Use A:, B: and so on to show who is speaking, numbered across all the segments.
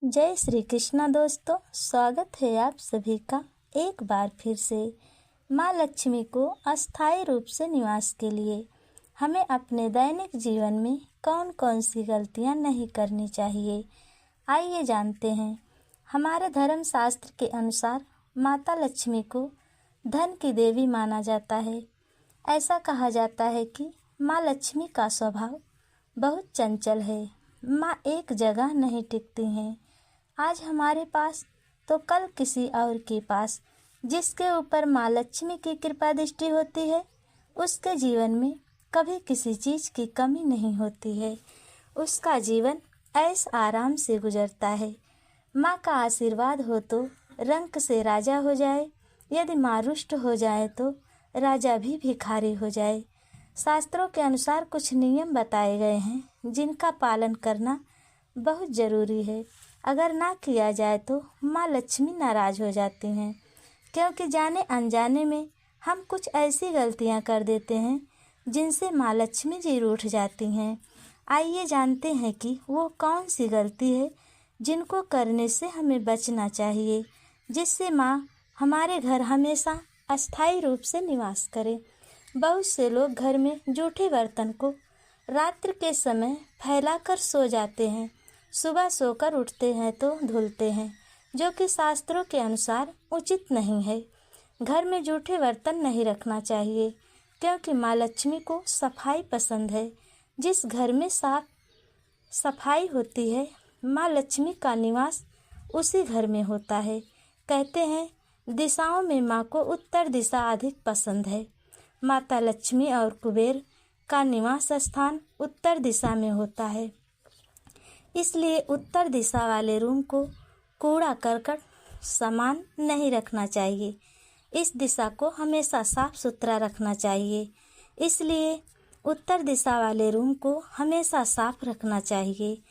A: जय श्री कृष्णा दोस्तों, स्वागत है आप सभी का एक बार फिर से। माँ लक्ष्मी को अस्थायी रूप से निवास के लिए हमें अपने दैनिक जीवन में कौन कौन सी गलतियाँ नहीं करनी चाहिए, आइए जानते हैं। हमारे धर्म शास्त्र के अनुसार माता लक्ष्मी को धन की देवी माना जाता है। ऐसा कहा जाता है कि माँ लक्ष्मी का स्वभाव बहुत चंचल है। माँ एक जगह नहीं टिकती हैं। आज हमारे पास तो कल किसी और के पास। जिसके ऊपर माँ लक्ष्मी की कृपा दृष्टि होती है, उसके जीवन में कभी किसी चीज़ की कमी नहीं होती है। उसका जीवन ऐश आराम से गुजरता है। माँ का आशीर्वाद हो तो रंक से राजा हो जाए, यदि माँ रुष्ट हो जाए तो राजा भी भिखारी हो जाए। शास्त्रों के अनुसार कुछ नियम बताए गए हैं, जिनका पालन करना बहुत ज़रूरी है। अगर ना किया जाए तो माँ लक्ष्मी नाराज़ हो जाती हैं, क्योंकि जाने अनजाने में हम कुछ ऐसी गलतियाँ कर देते हैं जिनसे माँ लक्ष्मी जी रूठ जाती हैं। आइए जानते हैं कि वो कौन सी गलती है जिनको करने से हमें बचना चाहिए, जिससे माँ हमारे घर हमेशा अस्थायी रूप से निवास करे। बहुत से लोग घर में जूठे बर्तन को रात्रि के समय फैलाकर सो जाते हैं, सुबह सोकर उठते हैं तो धुलते हैं, जो कि शास्त्रों के अनुसार उचित नहीं है। घर में जूठे बर्तन नहीं रखना चाहिए, क्योंकि माँ लक्ष्मी को सफाई पसंद है। जिस घर में साफ सफाई होती है, माँ लक्ष्मी का निवास उसी घर में होता है। कहते हैं दिशाओं में माँ को उत्तर दिशा अधिक पसंद है। माता लक्ष्मी और कुबेर का निवास स्थान उत्तर दिशा में होता है, इसलिए उत्तर दिशा वाले रूम को कूड़ा करकट सामान नहीं रखना चाहिए। इस दिशा को हमेशा साफ सुथरा रखना चाहिए, इसलिए उत्तर दिशा वाले रूम को हमेशा साफ रखना चाहिए।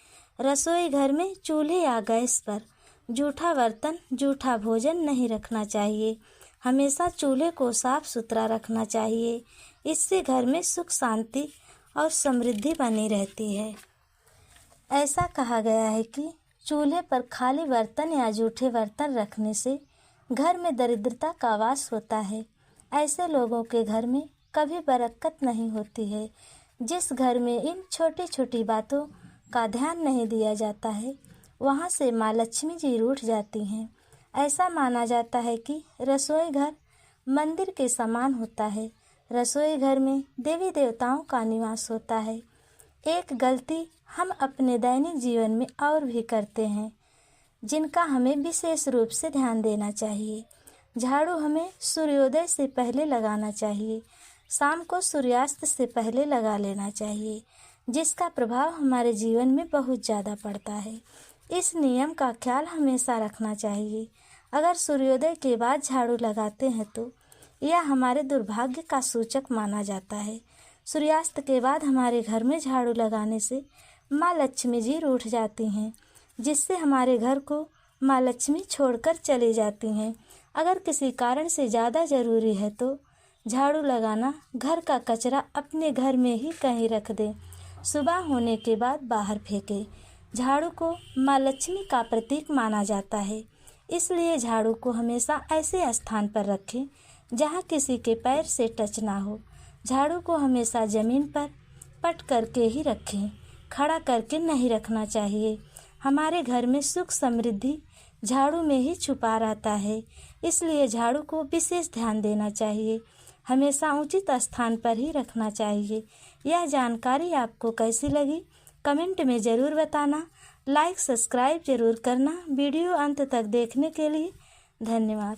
A: रसोई घर में चूल्हे या गैस पर जूठा बर्तन जूठा भोजन नहीं रखना चाहिए। हमेशा चूल्हे को साफ सुथरा रखना चाहिए। इससे घर में सुख शांति और समृद्धि बनी रहती है। ऐसा कहा गया है कि चूल्हे पर खाली बर्तन या जूठे बर्तन रखने से घर में दरिद्रता का वास होता है। ऐसे लोगों के घर में कभी बरकत नहीं होती है। जिस घर में इन छोटी छोटी बातों का ध्यान नहीं दिया जाता है, वहाँ से माँ लक्ष्मी जी रूठ जाती हैं। ऐसा माना जाता है कि रसोई घर मंदिर के समान होता है। रसोई घर में देवी देवताओं का निवास होता है। एक गलती हम अपने दैनिक जीवन में और भी करते हैं, जिनका हमें विशेष रूप से ध्यान देना चाहिए। झाड़ू हमें सूर्योदय से पहले लगाना चाहिए, शाम को सूर्यास्त से पहले लगा लेना चाहिए, जिसका प्रभाव हमारे जीवन में बहुत ज़्यादा पड़ता है। इस नियम का ख्याल हमेशा रखना चाहिए। अगर सूर्योदय के बाद झाड़ू लगाते हैं तो यह हमारे दुर्भाग्य का सूचक माना जाता है। सूर्यास्त के बाद हमारे घर में झाड़ू लगाने से माँ लक्ष्मी जी रूठ जाती हैं, जिससे हमारे घर को माँ लक्ष्मी छोड़कर चली जाती हैं। अगर किसी कारण से ज़्यादा ज़रूरी है तो झाड़ू लगाना, घर का कचरा अपने घर में ही कहीं रख दें, सुबह होने के बाद बाहर फेंकें। झाड़ू को माँ लक्ष्मी का प्रतीक माना जाता है, इसलिए झाड़ू को हमेशा ऐसे स्थान पर रखें जहाँ किसी के पैर से टच ना हो। झाड़ू को हमेशा ज़मीन पर पट करके ही रखें, खड़ा करके नहीं रखना चाहिए। हमारे घर में सुख समृद्धि झाड़ू में ही छुपा रहता है, इसलिए झाड़ू को विशेष ध्यान देना चाहिए। हमेशा उचित स्थान पर ही रखना चाहिए। यह जानकारी आपको कैसी लगी, कमेंट में ज़रूर बताना। लाइक सब्सक्राइब ज़रूर करना। वीडियो अंत तक देखने के लिए धन्यवाद।